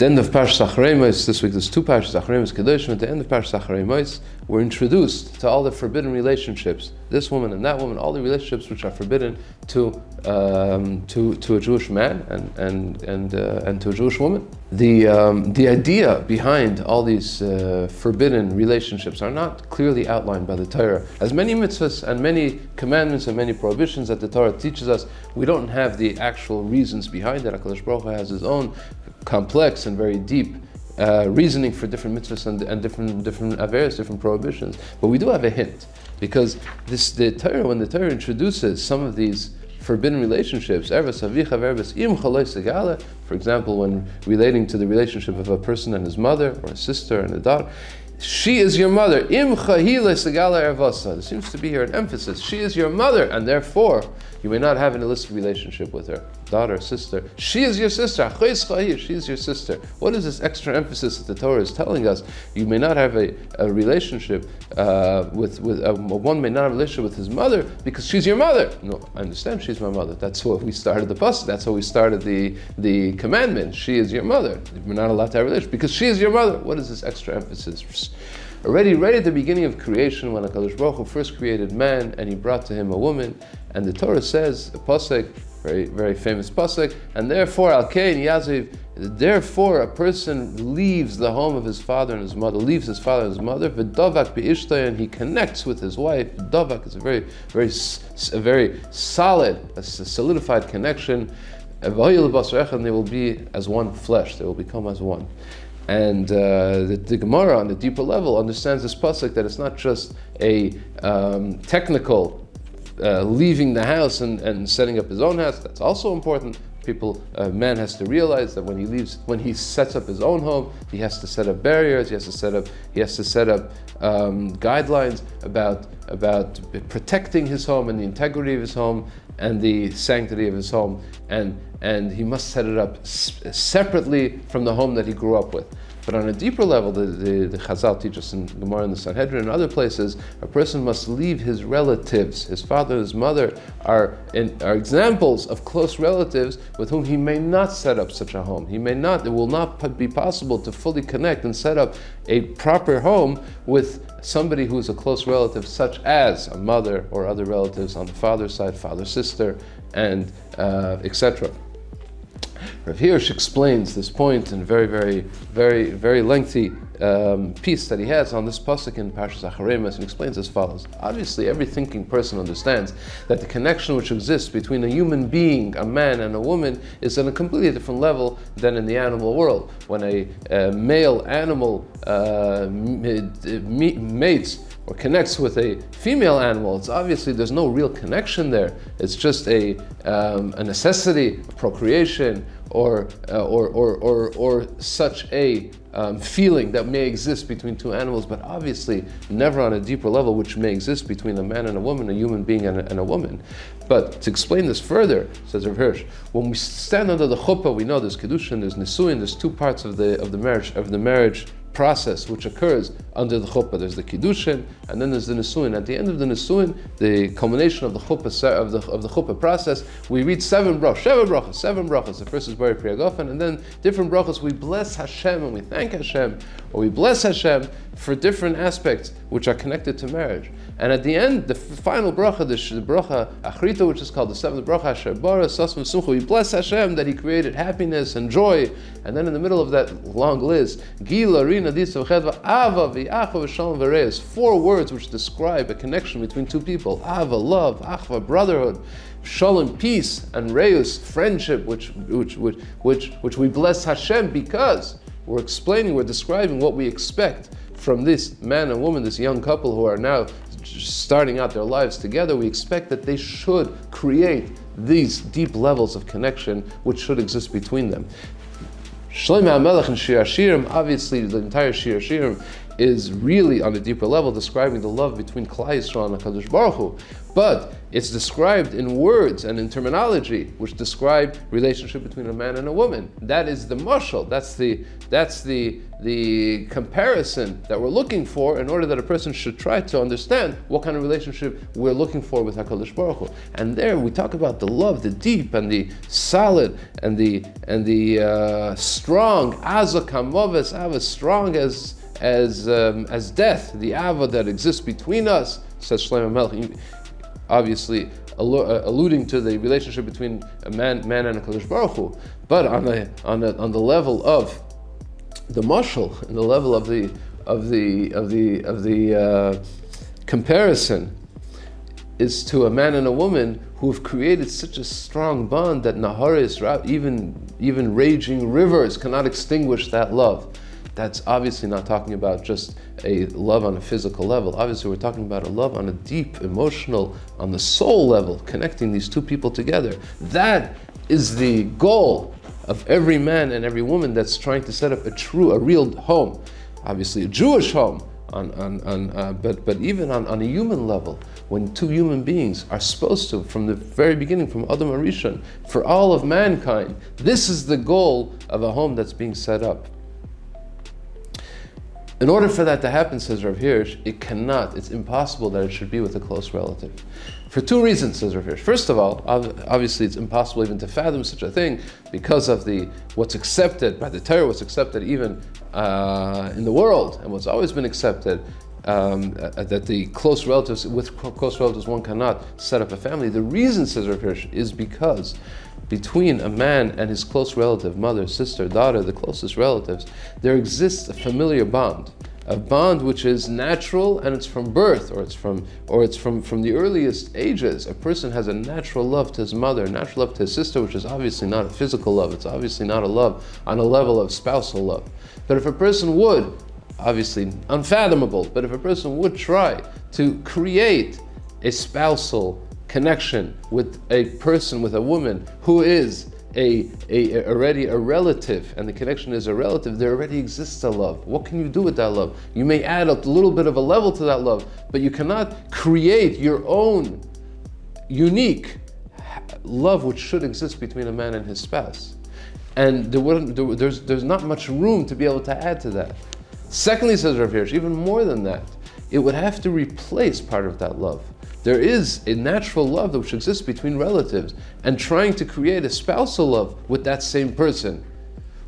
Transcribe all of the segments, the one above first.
the end of Parshas Acharei Mot, this week there's two Parshas, Acharei Mot, Kedoshim. At the end of Parshas Acharei Mot, we're introduced to all the forbidden relationships. This woman and that woman, all the relationships which are forbidden to a Jewish man and to a Jewish woman. The idea behind all these forbidden relationships are not clearly outlined by the Torah. As many mitzvahs and many commandments and many prohibitions that the Torah teaches us, we don't have the actual reasons behind it. HaKadosh Baruch Hu has his own complex and very deep reasoning for different mitzvahs and different averos, different prohibitions. But we do have a hint, because when the Torah introduces some of these forbidden relationships, for example, when relating to the relationship of a person and his mother, or a sister and a daughter, she is your mother. There seems to be here an emphasis. She is your mother, and therefore you may not have an illicit relationship with her. Daughter, sister. She is your sister. She is your sister. What is this extra emphasis that the Torah is telling us? You may not have a relationship one may not have a relationship with his mother because she's your mother. No, I understand she's my mother. That's what we started the pasuk. That's how we started the commandment. She is your mother. We're not allowed to have a relationship because she is your mother. What is this extra emphasis? Already, right at the beginning of creation, when HaKadosh Baruch Hu first created man and he brought to him a woman, and the Torah says, a pasuk, very, very famous pasuk, and therefore, Al-Kain Yaziv, therefore a person leaves the home of his father and his mother, leaves his father and his mother, v'davak bi'ishtay, and he connects with his wife. Davak is a very solid, a solidified connection, and they will be as one flesh, they will become as one. And the Gemara on the deeper level understands this pasuk that it's not just a technical leaving the house and setting up his own house. That's also important. Man has to realize that when he sets up his own home, he has to set up barriers. He has to set up guidelines about protecting his home and the integrity of his home and the sanctity of his home, and he must set it up separately from the home that he grew up with. But on a deeper level, the Chazal teach us in Gemara and the Sanhedrin and other places, a person must leave his relatives. His father and his mother are examples of close relatives with whom he may not set up such a home. It will not be possible to fully connect and set up a proper home with somebody who is a close relative, such as a mother or other relatives on the father's side, father, sister, and etc. Rav Hirsch explains this point in a very, very, very, very lengthy piece that he has on this pasuk in Parshas Acharei Mot, and explains as follows. Obviously, every thinking person understands that the connection which exists between a human being, a man and a woman, is on a completely different level than in the animal world. When a male animal mates or connects with a female animal, it's obviously there's no real connection there. It's just a necessity, a procreation, or such a feeling that may exist between two animals, but obviously never on a deeper level, which may exist between a man and a woman, a human being and a woman. But to explain this further, says Rav Hirsch, when we stand under the chuppah, we know there's Kedoshim, there's Nisuin, there's two parts of the marriage process which occurs under the chuppah. There's the Kedoshim, and then there's the Nisuin. At the end of the Nisuin, the culmination of the chuppah of the chuppah process, we read seven brachas. The first is Bari Pri Hagafen, and then different brachas. We bless Hashem and we thank Hashem, or we bless Hashem for different aspects which are connected to marriage. And at the end, the final bracha, the bracha Achrita, which is called the seventh bracha, Asher Bara Sasva Simcha, we bless Hashem that He created happiness and joy. And then in the middle of that long list, Gila, Rina, Disa, V'chedva, Ava, V'achva, V'shalom, V'reis, 4 words which describe a connection between two people. Ava, love, Achva, brotherhood, Shalom, peace, and Reus, friendship, which we bless Hashem because we're describing what we expect from this man and woman, this young couple who are now starting out their lives together. We expect that they should create these deep levels of connection which should exist between them. Shlomo HaMelech in Shir Hashirim, obviously the entire Shir Hashirim is really on a deeper level describing the love between Klal Yisrael and HaKadosh Baruch Hu. But it's described in words and in terminology which describe relationship between a man and a woman. That is the mashal. That's the comparison that we're looking for in order that a person should try to understand what kind of relationship we're looking for with HaKadosh Baruch Hu. And there we talk about the love, the deep and the solid and the strong, azakamoves, as strong as death, the ava that exists between us, says Shlomo Melech, obviously alluding to the relationship between a man and a HaKadosh Baruch Hu. But on the level of the mashal, in the level of the comparison, is to a man and a woman who have created such a strong bond that naharis, even raging rivers, cannot extinguish that love. That's obviously not talking about just a love on a physical level. Obviously, we're talking about a love on a deep, emotional, on the soul level, connecting these two people together. That is the goal of every man and every woman that's trying to set up a real home. Obviously, a Jewish home, but even on a human level, when two human beings are supposed to, from the very beginning, from Adam Arishon, for all of mankind, this is the goal of a home that's being set up. In order for that to happen, says Rav Hirsch, it's impossible that it should be with a close relative. For two reasons, says Rav Hirsch. First of all, obviously it's impossible even to fathom such a thing because of what's accepted by the Torah, what's accepted even in the world, and what's always been accepted, that with close relatives one cannot set up a family. The reason, says Rav Hirsch, is because between a man and his close relative, mother, sister, daughter, the closest relatives, there exists a familiar bond, a bond which is natural and it's from birth, or it's from the earliest ages. A person has a natural love to his mother, a natural love to his sister, which is obviously not a physical love. It's obviously not a love on a level of spousal love. But if a person would, obviously unfathomable, but if a person would try to create a spousal connection with a person, with a woman who is already a relative, and the connection is a relative, there already exists a love. What can you do with that love? You may add a little bit of a level to that love, but you cannot create your own unique love which should exist between a man and his spouse. And there's not much room to be able to add to that. Secondly, says Rav Hirsch, even more than that, it would have to replace part of that love. There is a natural love which exists between relatives, and trying to create a spousal love with that same person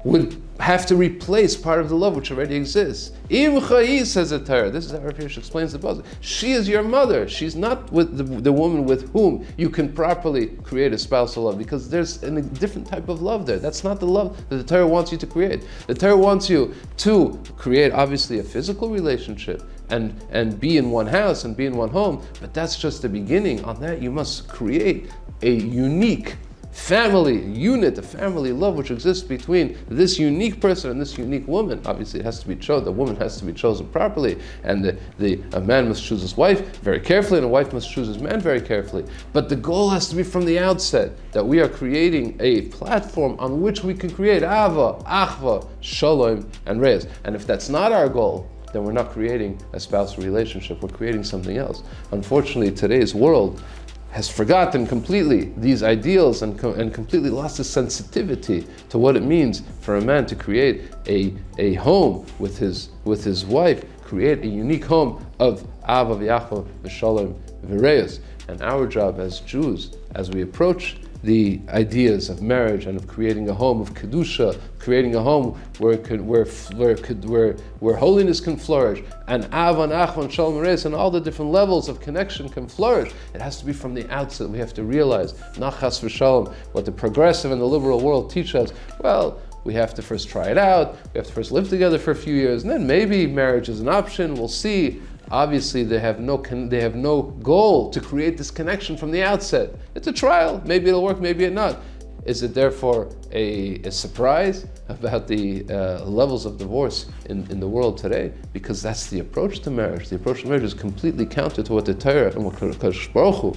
would have to replace part of the love which already exists. Im Chai, says the Torah, this is how Rav Hirsch explains the puzzle. She is your mother. She's not with the woman with whom you can properly create a spousal love, because there's a different type of love there. That's not the love that the Torah wants you to create. The Torah wants you to create, obviously, a physical relationship and be in one house and be in one home, but that's just the beginning. On that, you must create a unique family unit, a family love which exists between this unique person and this unique woman. Obviously, it has to be chosen. The woman has to be chosen properly, and a man must choose his wife very carefully, and a wife must choose his man very carefully. But the goal has to be from the outset that we are creating a platform on which we can create ava, achva, shalom, and reis. And if that's not our goal, then we're not creating a spousal relationship. We're creating something else. Unfortunately, today's world has forgotten completely these ideals and completely lost the sensitivity to what it means for a man to create a home with his wife, create a unique home of Ava v'Yachva v'Shalom v'Reis. And our job as Jews, as we approach the ideas of marriage and of creating a home of kedusha, creating a home where holiness can flourish, and avan, achvan, shalom, reis, and all the different levels of connection can flourish. It has to be from the outset. We have to realize, nachas v'shalom, what the progressive and the liberal world teach us. Well, we have to first try it out. We have to first live together for a few years, and then maybe marriage is an option. We'll see. Obviously, they have no goal to create this connection from the outset. It's a trial. Maybe it'll work, maybe it not. Is it therefore a surprise about the levels of divorce in the world today? Because that's the approach to marriage. The approach to marriage is completely counter to what the Torah and what Kedoshim Baruch Hu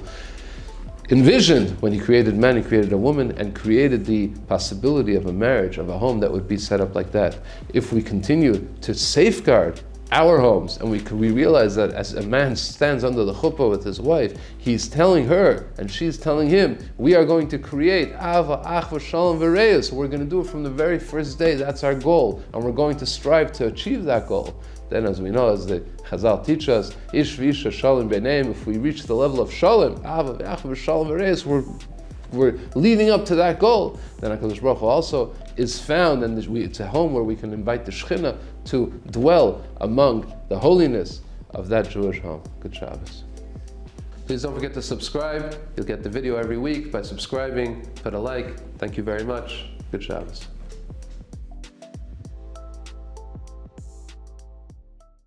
envisioned when he created man. He created a woman and created the possibility of a marriage, of a home that would be set up like that. If we continue to safeguard our homes, and we realize that as a man stands under the chuppah with his wife, he's telling her and she's telling him, we are going to create Ava, Achva, Shalom, V'Reis. We're going to do it from the very first day. That's our goal, and we're going to strive to achieve that goal. Then, as we know, as the Chazal teach us, Ish v'isha Shalom b'neim, if we reach the level of Shalom, Ava, Achva, Shalom, V'Reis, we're leading up to that goal. Then HaKadosh Baruch Hu also is found, and it's a home where we can invite the Shekhinah to dwell among the holiness of that Jewish home. Good Shabbos. Please don't forget to subscribe. You'll get the video every week by subscribing. Put a like. Thank you very much. Good Shabbos.